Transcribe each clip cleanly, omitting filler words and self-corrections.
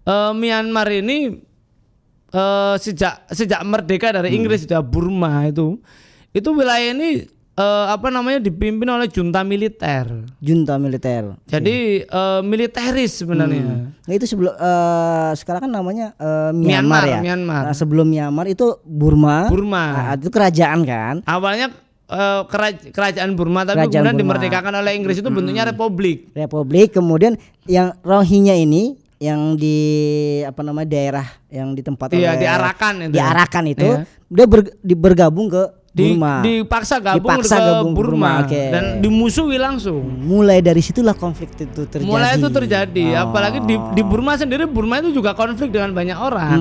Myanmar ini sejak merdeka dari Inggris itu Burma itu wilayah ini dipimpin oleh junta militer. Junta militer. Jadi militeris sebenarnya. Nah, itu sebelum sekarang kan namanya Myanmar ya. Myanmar. Nah, sebelum Myanmar itu Burma. Nah, itu kerajaan kan. Awalnya kerajaan Burma tapi Kerajaan kemudian Burma. dimerdekakan oleh Inggris itu bentuknya republik. Republik. Kemudian yang Rohingya ini yang di daerah yang di tempat diarahkan itu Iya. dia bergabung ke Burma. Dipaksa gabung ke Burma. Okay. Dan dimusuhi langsung. Mulai dari situlah konflik itu terjadi. Apalagi di Burma sendiri, Burma itu juga konflik dengan banyak orang.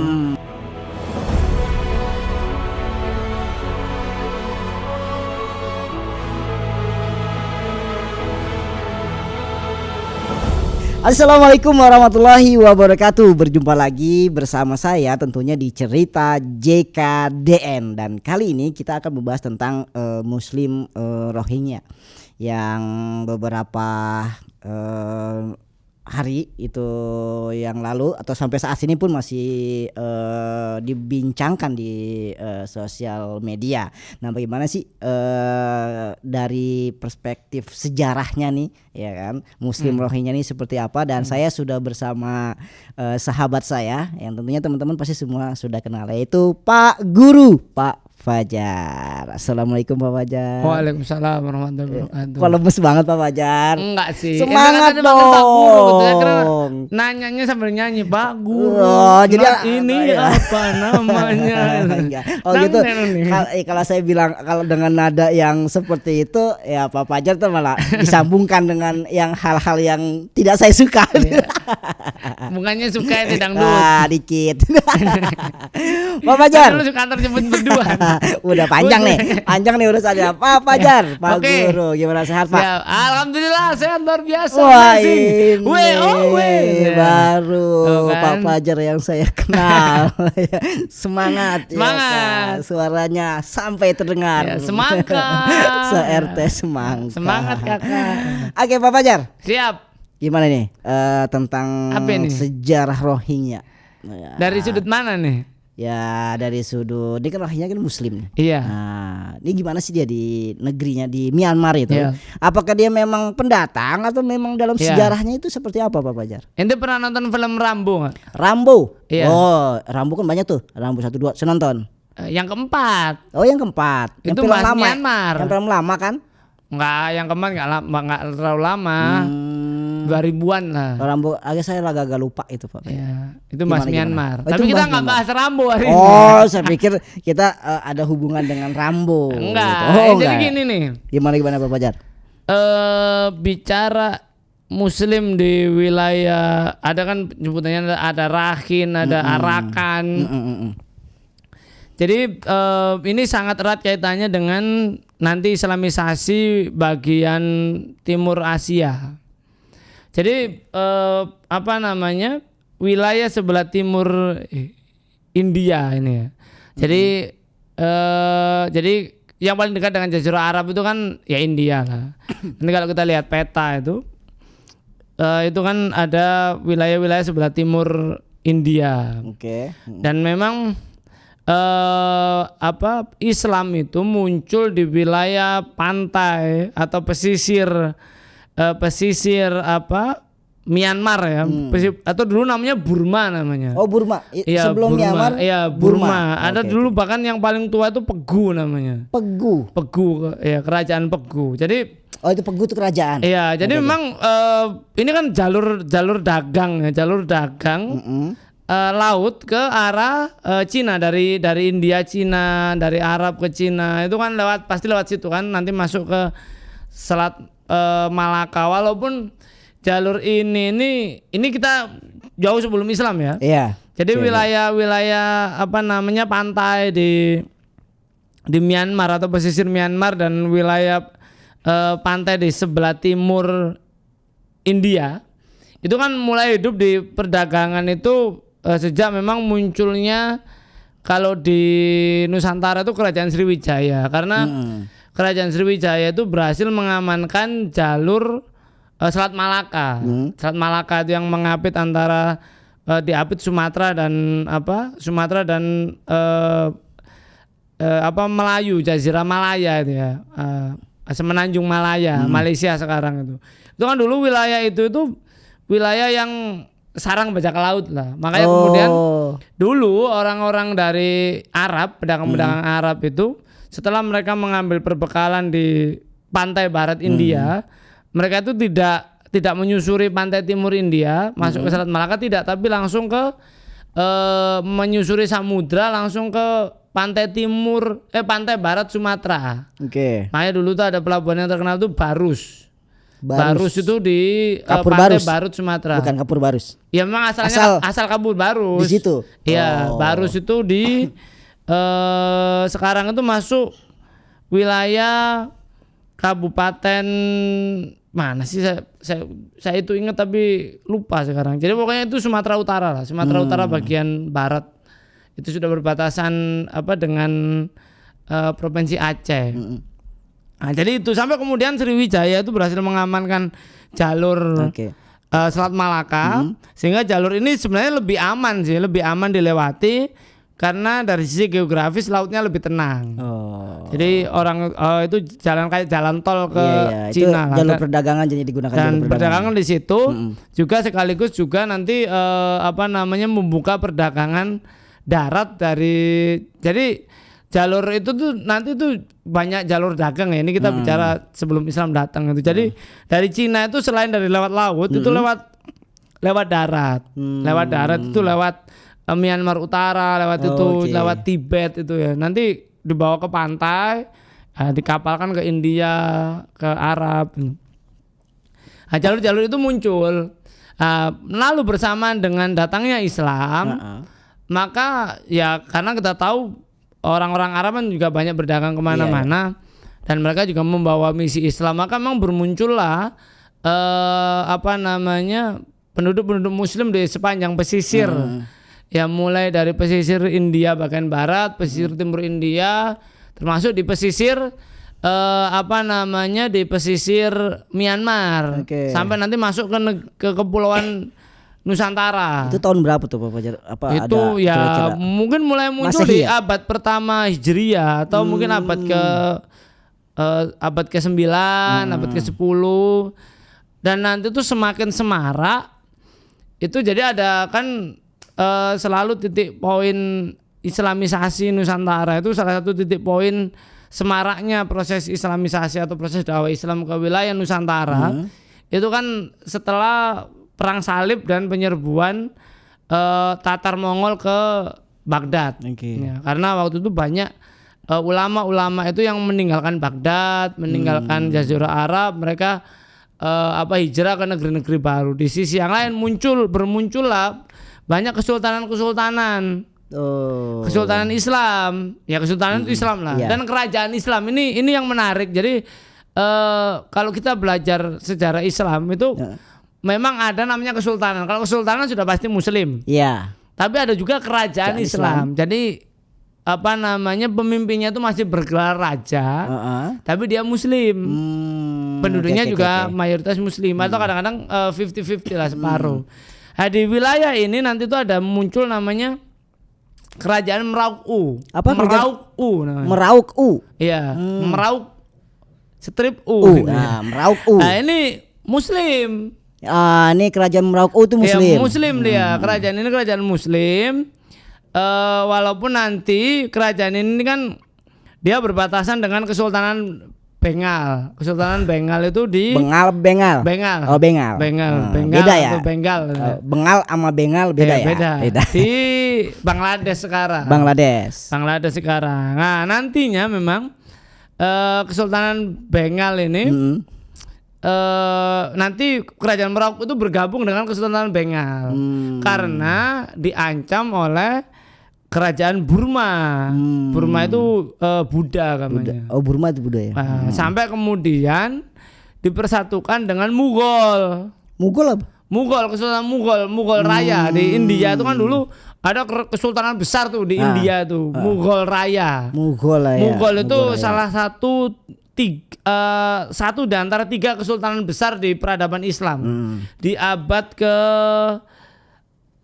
Assalamualaikum warahmatullahi wabarakatuh. Berjumpa lagi bersama saya tentunya di cerita JKDN. Dan kali ini kita akan membahas tentang Muslim Rohingya yang beberapa hari itu yang lalu atau sampai saat ini pun masih dibincangkan di sosial media. Nah, bagaimana sih dari perspektif sejarahnya nih, ya kan, Muslim Rohingya ini seperti apa? Dan saya sudah bersama sahabat saya yang tentunya teman-teman pasti semua sudah kenal, yaitu Pak Guru, Pak Fajar. Assalamualaikum Pak Fajar. Waalaikumsalam warahmatullahi wabarakatuh. Kok lemes banget Pak Fajar? Enggak sih. Semangat dong. Nanyanya sambil nyanyi Pak Guru. Oh, jadi ini apa namanya? Oh gitu. Kalau saya bilang kalau dengan nada yang seperti itu ya Pak Fajar tuh malah disambungkan dengan yang hal-hal yang tidak saya suka. Bukannya suka itu dangdut. Dikit. Pak Fajar. Lu suka antar jemput berdua. Udah panjang nih urusannya. Pak Fajar, Pak Guru, gimana sehat Pak? Ya, alhamdulillah sehat luar biasa. Wah, ini baru kan? Pak Fajar yang saya kenal. Semangat. Ya kan? Suaranya sampai terdengar. Ya, semangat. Se-RT semangat. Semangat kakak. Oke Pak Fajar. Siap. Gimana nih tentang sejarah Rohingya? Dari sudut mana nih? Ya dari sudut, dia kan Rohingya kan Muslim. Iya. Nah, ini gimana sih dia di negerinya di Myanmar itu? Iya. Apakah dia memang pendatang atau memang dalam sejarahnya itu seperti apa Pak Fajar? Ente pernah nonton film Rambo nggak? Rambo. Iya. Oh, Rambo kan banyak tuh. Rambo 1 2 saya nonton. Yang keempat. Oh, yang keempat. Itu yang film bahas lama. Myanmar. Yang film lama kan? Enggak, yang keempat enggak terlalu lama. 2000-an lah. Rambo, saya agak lupa itu Pak. Ya, itu Mas Myanmar. Oh, tapi kita nggak bahas Rambo hari ini. Oh, saya pikir kita ada hubungan dengan Rambo. Enggak. Gitu. Oh, jadi enggak. gini nih. Gimana Pak Fajar? Bicara Muslim di wilayah, ada kan sebutannya ada Rakhine, ada Arakan. Jadi ini sangat erat kaitannya dengan nanti Islamisasi bagian Timur Asia. Jadi wilayah sebelah timur India ini ya. Jadi yang paling dekat dengan Jazirah Arab itu kan ya India lah. Nanti kalau kita lihat peta itu kan ada wilayah-wilayah sebelah timur India. Oke. Dan memang Islam itu muncul di wilayah pantai atau pesisir Myanmar ya, atau dulu namanya Burma namanya. Oh, Burma. Ya, sebelum Burma. Myanmar. Iya, Burma. Ada Oke, dulu bahkan yang paling tua itu Pegu namanya. Pegu Ya, kerajaan Pegu. Jadi itu Pegu itu kerajaan. iya, jadi memang ini kan jalur dagang ya, laut ke arah Cina, dari India Cina, dari Arab ke Cina. Itu kan pasti lewat situ kan, nanti masuk ke Selat Malaka. Walaupun jalur ini kita jauh sebelum Islam ya. Iya. Jadi wilayah pantai di Myanmar atau pesisir Myanmar dan wilayah pantai di sebelah timur India itu kan mulai hidup di perdagangan itu sejak memang munculnya kalau di Nusantara itu Kerajaan Sriwijaya, karena Kerajaan Sriwijaya itu berhasil mengamankan jalur Selat Malaka. Selat Malaka itu yang mengapit antara diapit Sumatera dan Melayu, Jazirah Malaya itu ya, Semenanjung Malaya, Malaysia sekarang itu. Itu kan dulu wilayah itu wilayah yang sarang bajak laut lah. Makanya kemudian dulu orang-orang dari Arab, pedagang-pedagang Arab itu setelah mereka mengambil perbekalan di pantai barat India, mereka itu tidak menyusuri pantai timur India, masuk ke Selat Malaka tidak, tapi langsung ke menyusuri samudra langsung ke pantai barat Sumatera. Oke. Makanya dulu tuh ada pelabuhan yang terkenal tuh Barus. Barus itu di pantai Barut Sumatera. Bukan Kapur Barus. Ya memang asal Kapur Barus. Di situ. Iya, Barus itu di sekarang itu masuk wilayah Kabupaten mana sih, saya itu ingat tapi lupa sekarang. Jadi pokoknya itu Sumatera Utara lah, Sumatera Utara bagian barat. Itu sudah berbatasan dengan Provinsi Aceh. Nah, jadi itu sampai kemudian Sriwijaya itu berhasil mengamankan jalur Selat Malaka, sehingga jalur ini sebenarnya lebih aman dilewati karena dari sisi geografis lautnya lebih tenang. Jadi orang itu jalan kayak jalan tol ke Cina. Itu jalur perdagangan jadi digunakan. Dan perdagangan di situ juga sekaligus juga nanti membuka perdagangan darat jadi jalur itu tuh nanti tuh banyak jalur dagang ya. Ini kita bicara sebelum Islam datang itu. Jadi dari Cina itu selain dari lewat laut itu lewat darat. Lewat darat itu lewat Myanmar Utara, lewat Tibet itu ya. Nanti dibawa ke pantai, dikapalkan ke India, ke Arab. Nah, jalur-jalur itu muncul. Lalu bersamaan dengan datangnya Islam, maka ya karena kita tahu orang-orang Arab kan juga banyak berdagang kemana-mana, dan mereka juga membawa misi Islam, maka memang bermuncullah penduduk-penduduk Muslim di sepanjang pesisir, ya mulai dari pesisir India bagian barat, pesisir timur India, termasuk di pesisir di pesisir Myanmar, sampai nanti masuk ke kepulauan Nusantara. Itu tahun berapa tuh Pak Fajar? Itu ya kira-kira? Mungkin mulai muncul di abad pertama Hijriah atau mungkin abad ke-9, abad ke-10. Dan nanti tuh semakin semarak. Itu jadi ada kan selalu titik poin Islamisasi Nusantara, itu salah satu titik poin semaraknya proses Islamisasi atau proses dakwah Islam ke wilayah Nusantara. Itu kan setelah Perang Salib dan penyerbuan Tatar Mongol ke Baghdad. Ya, karena waktu itu banyak ulama-ulama itu yang meninggalkan Baghdad, meninggalkan Jazirah Arab, mereka hijrah ke negeri-negeri baru. Di sisi yang lain bermuncullah banyak kesultanan-kesultanan. Kesultanan Islam, ya kesultanan itu Islam lah, dan kerajaan Islam ini yang menarik. Jadi kalau kita belajar sejarah Islam itu memang ada namanya kesultanan. Kalau kesultanan sudah pasti Muslim. Iya. Tapi ada juga kerajaan Islam. Jadi pemimpinnya itu masih bergelar raja, tapi dia Muslim. Penduduknya juga mayoritas Muslim atau kadang-kadang 50-50 lah, separuh. Nah, di wilayah ini nanti tuh ada muncul namanya Kerajaan Merauk-U. Apa? Merauk-U namanya. Merauk-U. Iya, Merauk strip U. Merauk-U. Nah, ini Muslim. Ini kerajaan Merauk-U itu Muslim. Ya, Muslim dia. Kerajaan ini kerajaan Muslim. Walaupun nanti kerajaan ini kan dia berbatasan dengan Kesultanan Bengal. Kesultanan Bengal itu di Bengal. Oh, Bengal. Beda ya. Bengal. Bengal sama Bengal beda ya. Beda. Di Bangladesh sekarang. Bangladesh sekarang. Nah, nantinya memang Kesultanan Bengal ini nanti kerajaan Merauke itu bergabung dengan Kesultanan Bengal karena diancam oleh kerajaan Burma. Burma itu Buddha namanya. Oh, Burma itu Buddha ya. Sampai kemudian dipersatukan dengan Mughal. Mughal apa? Kesultanan Mughal Raya di India itu kan dulu ada kesultanan besar tuh di India tuh, Mughal Raya. Mughal itu salah satu di antara 3 kesultanan besar di peradaban Islam di abad ke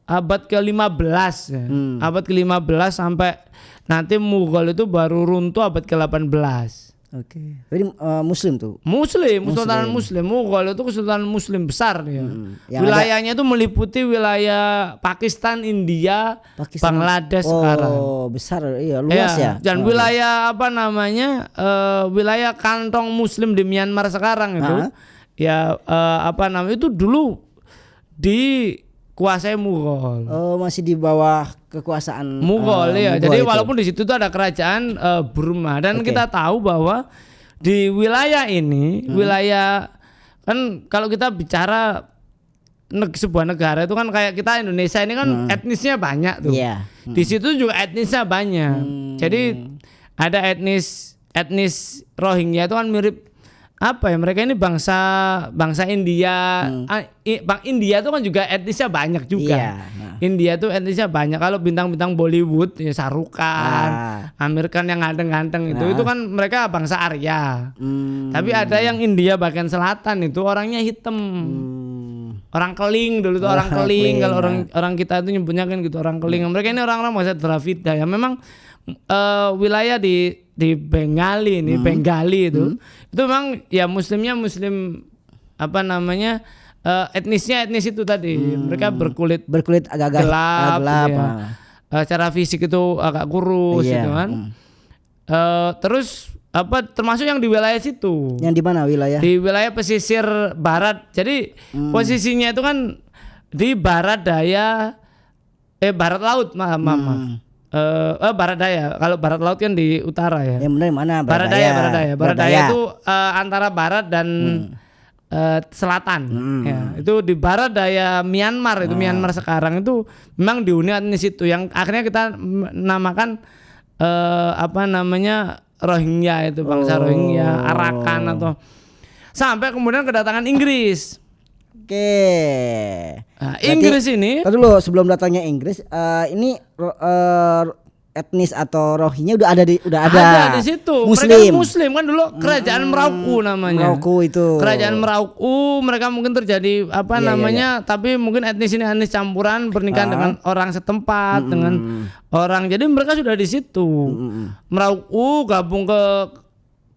abad ke-15 ya. Abad ke-15 sampai nanti Mughal itu baru runtuh abad ke-18. Oke. Jadi Muslim tuh. Kesultanan Muslim. Mughal itu kesultanan Muslim besar ya. Yang Wilayahnya itu meliputi wilayah Pakistan, India, Bangladesh sekarang. Oh, besar iya, luas ya. Dan wilayah apa namanya? Wilayah kantong Muslim di Myanmar sekarang itu apa namanya? Itu dulu dikuasai Mughal. Oh, masih di bawah kekuasaan Mughal ya. Mughal Jadi itu. walaupun di situ tuh ada kerajaan Burma dan kita tahu bahwa di wilayah ini, wilayah kan kalau kita bicara sebuah negara itu kan kayak kita Indonesia ini kan etnisnya banyak tuh. Iya. Di situ juga etnisnya banyak. Jadi ada etnis Rohingya itu kan mirip apa ya, mereka ini bangsa India. Bang India itu kan juga etnisnya banyak juga. Iya. India tuh etnisnya banyak. Kalau bintang-bintang Bollywood ya Shah Rukh Khan, Amir Khan yang ganteng-ganteng itu kan mereka bangsa Arya. Tapi ada yang India bagian selatan itu orangnya hitam. Orang Keling dulu tuh orang Keling. Kalau orang kita itu nyebutnya kan gitu orang Keling. Mereka ini orang-orang bangsa Dravida ya. Memang wilayah di Bengali ini, Bengali itu memang ya Muslimnya Muslim apa namanya etnisnya etnis itu tadi. Mereka berkulit agak gelap ya. Secara fisik itu agak kurus gitu kan. Terus apa termasuk yang di wilayah situ. Yang di mana wilayah? Di wilayah pesisir barat. Jadi posisinya itu kan di barat daya barat laut, maaf. Barat daya. Kalau barat laut kan di utara ya. Yang benar mana? Barat daya itu antara barat dan selatan. Ya, itu di barat daya Myanmar itu Myanmar sekarang itu memang dihuni etnis itu yang akhirnya kita namakan apa namanya Rohingya itu bangsa Rohingya, Arakan atau sampai kemudian kedatangan Inggris. Oke. Nah, Inggris ini dulu sebelum datangnya Inggris ini etnis atau Rohingya udah ada di situ. Muslim. Mereka Muslim kan dulu kerajaan Merauke namanya. Merauke itu. Kerajaan Merauke mereka mungkin terjadi apa namanya tapi mungkin etnis ini etnis campuran pernikahan dengan orang setempat dengan orang. Jadi mereka sudah di situ. Merauke gabung ke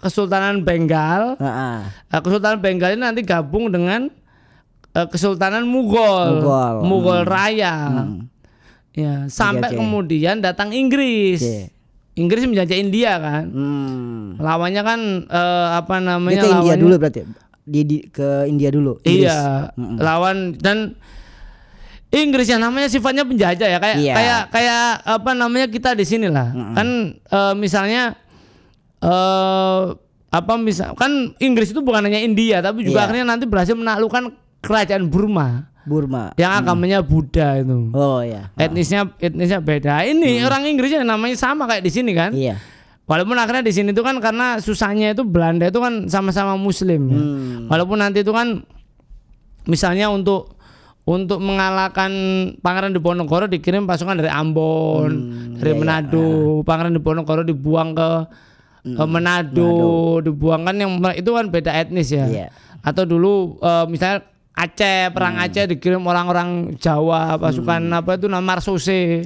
Kesultanan Bengal. Kesultanan Bengal ini nanti gabung dengan Kesultanan Mughal Raya. Ya, sampai kemudian datang Inggris. Inggris menjajah India kan. Lawannya kan apa namanya? Dia ke India dulu berarti. Ke India dulu. Inggris. Iya. Lawan dan Inggris yang namanya sifatnya penjajah ya kayak apa namanya kita di sini lah. Kan misalnya apa kan Inggris itu bukan hanya India tapi juga akhirnya nanti berhasil menaklukkan kerajaan Burma yang agamanya Buddha itu. Oh ya. Etnisnya beda. Ini orang Inggrisnya namanya sama kayak di sini kan. Iya. Walaupun akhirnya di sini itu kan karena susahnya itu Belanda itu kan sama-sama Muslim. Ya. Walaupun nanti itu kan misalnya untuk mengalahkan Pangeran Diponegoro dikirim pasukan dari Ambon, dari Manado. Pangeran Diponegoro dibuang ke Manado, dibuang kan yang itu kan beda etnis ya. Atau dulu misalnya Aceh, perang Aceh dikirim orang-orang Jawa, pasukan apa itu nama Marsose.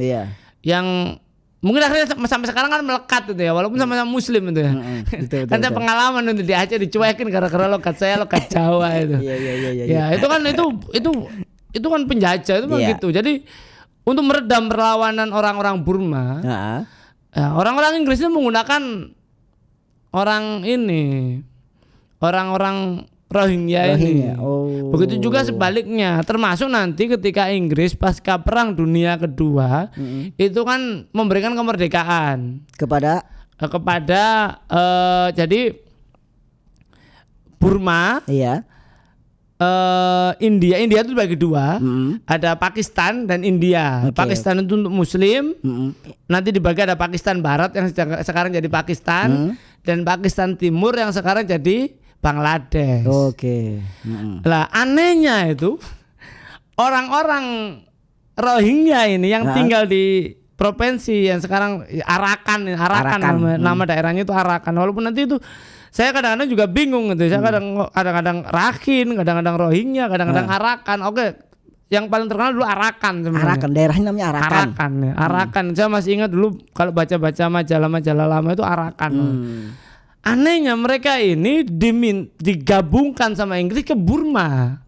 Yang mungkin akhirnya sampai sekarang kan melekat itu ya, walaupun sama-sama Muslim itu ya. Betul, kan saya pengalaman untuk di Aceh dicuekin gara-gara lokat Jawa itu. Ya, itu kan penjajah itu kan gitu. Jadi untuk meredam perlawanan orang-orang Burma, orang-orang Inggris itu menggunakan orang-orang Rohingya ini. Begitu juga sebaliknya, termasuk nanti ketika Inggris pasca Perang Dunia Kedua itu kan memberikan kemerdekaan kepada jadi Burma, India itu dibagi dua, ada Pakistan dan India. Pakistan itu untuk Muslim, nanti dibagi ada Pakistan Barat yang sekarang jadi Pakistan dan Pakistan Timur yang sekarang jadi Bangladesh. Lah anehnya itu orang-orang Rohingya ini yang tinggal di provinsi yang sekarang Arakan. Nama daerahnya itu Arakan. Walaupun nanti itu saya kadang-kadang juga bingung gitu. Saya kadang-kadang Rakhine, kadang-kadang Rohingya, kadang-kadang Arakan. yang paling terkenal dulu Arakan sebenarnya. Arakan, daerahnya namanya Arakan. Arakan ya, Arakan. Saya masih ingat dulu kalau baca-baca majalah-majalah lama itu Arakan. Anehnya mereka ini digabungkan sama Inggris ke Burma.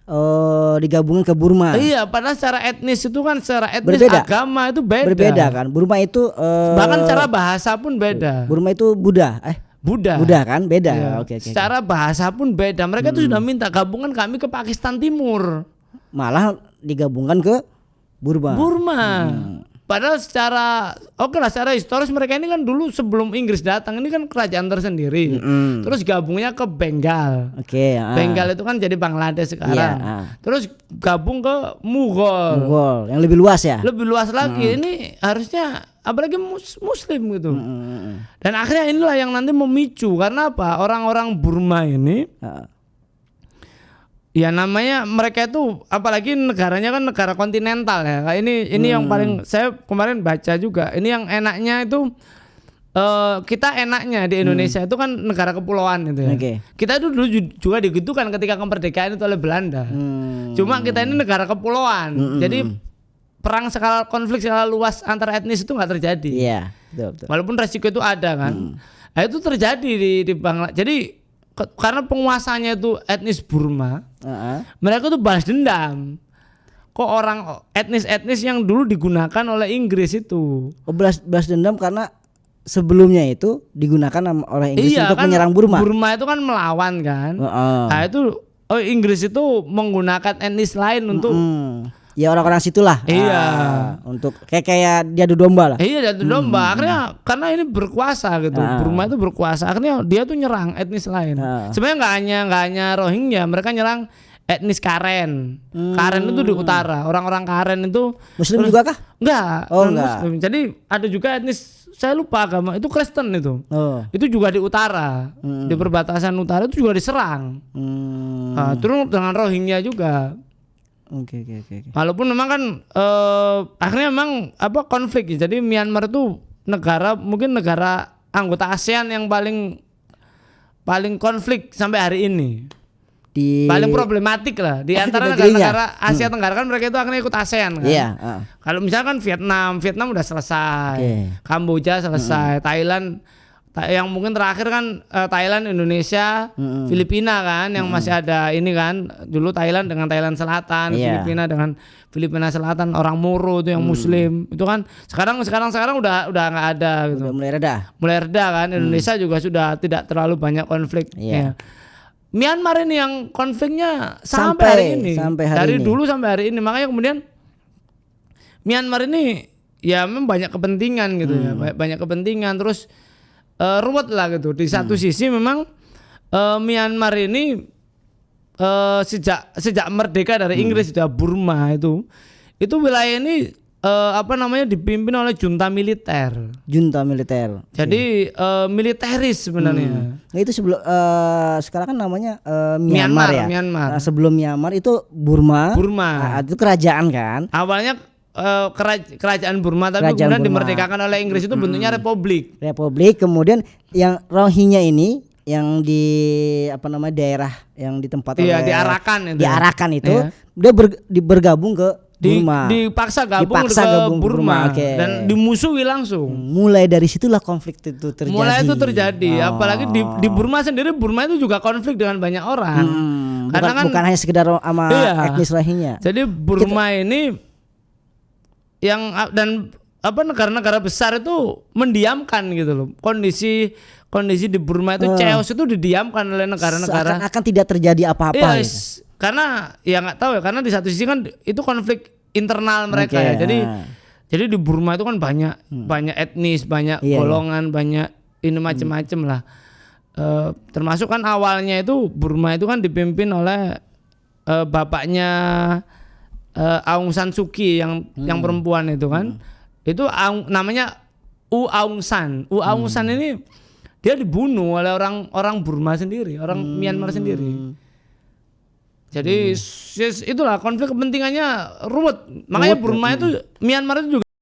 Oh, digabungin ke Burma. Iya, padahal secara etnis itu kan secara etnis Berbeda. agama itu beda. Berbeda kan. Burma itu Bahkan cara bahasa pun beda. Burma itu Buddha. Buddha. Buddha kan beda. Iya. Oke. Secara bahasa pun beda. Mereka itu sudah minta gabungan kami ke Pakistan Timur. Malah digabungkan ke Burma. Padahal secara secara historis mereka ini kan dulu sebelum Inggris datang ini kan kerajaan tersendiri. Terus gabungnya ke Bengal. Oke. Bengal itu kan jadi Bangladesh sekarang. Terus gabung ke Mughal. Yang lebih luas ya. Lebih luas lagi. Ini harusnya apalagi Muslim gitu. Dan akhirnya inilah yang nanti memicu karena apa? Orang-orang Burma ini ya namanya mereka itu apalagi negaranya kan negara kontinental ya. Kayak ini yang paling saya kemarin baca juga. Ini yang enaknya itu kita enaknya di Indonesia itu kan negara kepulauan itu ya. Kita itu dulu juga digitukan ketika kemerdekaan itu oleh Belanda. Cuma kita ini negara kepulauan. Jadi perang konflik skala luas antar etnis itu nggak terjadi. Iya, betul. Walaupun resiko itu ada kan. Nah, itu terjadi di Bangladesh. Jadi karena penguasanya itu etnis Burma, mereka tuh balas dendam. Kok orang etnis yang dulu digunakan oleh Inggris itu? Balas dendam karena sebelumnya itu digunakan oleh Inggris untuk menyerang Burma. Burma itu kan melawan kan. Nah itu Inggris itu menggunakan etnis lain untuk ya orang-orang situlah. Untuk kayak dia adu domba lah. Iya, dia adu domba. Akhirnya karena ini berkuasa gitu. Burma itu berkuasa. Akhirnya dia tuh nyerang etnis lain. Sebenarnya enggak hanya Rohingya, mereka nyerang etnis Karen. Karen itu di utara. Orang-orang Karen itu Muslim juga kah? Enggak. Enggak. Muslim. Jadi ada juga etnis saya lupa agama itu Kristen itu. Itu juga di utara. Di perbatasan utara itu juga diserang. Terus dengan Rohingya juga. Oke. Walaupun memang kan akhirnya memang konflik. Jadi Myanmar itu mungkin negara anggota ASEAN yang paling konflik sampai hari ini. Paling problematik lah di antara negara-negara Asia Tenggara kan mereka itu akhirnya ikut ASEAN kan. Kalau misalkan Vietnam udah selesai. Kamboja selesai, Thailand yang mungkin terakhir kan Thailand, Indonesia, Filipina kan yang masih ada ini kan. Dulu Thailand dengan Thailand Selatan, Filipina dengan Filipina Selatan, orang Moro itu yang Muslim. Itu kan sekarang udah nggak ada gitu. Udah mulai reda kan. Indonesia juga sudah tidak terlalu banyak konflik. Ya. Myanmar ini yang konfliknya sampai hari ini. Dari dulu sampai hari ini. Makanya kemudian Myanmar ini ya memang banyak kepentingan gitu ya. Banyak kepentingan terus ruwet lah gitu. Di satu sisi memang Myanmar ini sejak merdeka dari Inggris itu Burma itu wilayah ini dipimpin oleh junta militer. Jadi militeris sebenarnya. Nah, itu sekarang kan namanya Myanmar ya. Nah, sebelum Myanmar itu Burma. Nah, itu kerajaan kan. Awalnya kerajaan Burma tapi kemudian dimerdekakan oleh Inggris itu bentuknya republik. Kemudian yang Rohingya ini yang di daerah yang ditempati di Arakan itu. Dia bergabung ke Burma. Dipaksa gabung ke Burma. Dan dimusuhi langsung. Mulai dari situlah konflik itu terjadi. Apalagi di Burma sendiri, Burma itu juga konflik dengan banyak orang. Karena bukan hanya sekedar sama etnis Rohingya. Jadi Burma ini negara-negara besar itu mendiamkan gitu loh. Kondisi di Burma itu chaos itu didiamkan oleh negara-negara. Akan tidak terjadi apa-apa. Yes. Karena ya nggak tahu ya, karena di satu sisi kan itu konflik internal mereka ya. Jadi di Burma itu kan banyak etnis, banyak golongan, banyak ini macam-macam lah. Termasuk kan awalnya itu Burma itu kan dipimpin oleh bapaknya Aung San Suu Kyi yang perempuan itu kan. Itu namanya Aung San. Aung San ini dia dibunuh oleh orang Burma sendiri, orang Myanmar sendiri. Jadi itulah konflik kepentingannya ruwet. Makanya Burma itu Myanmar itu juga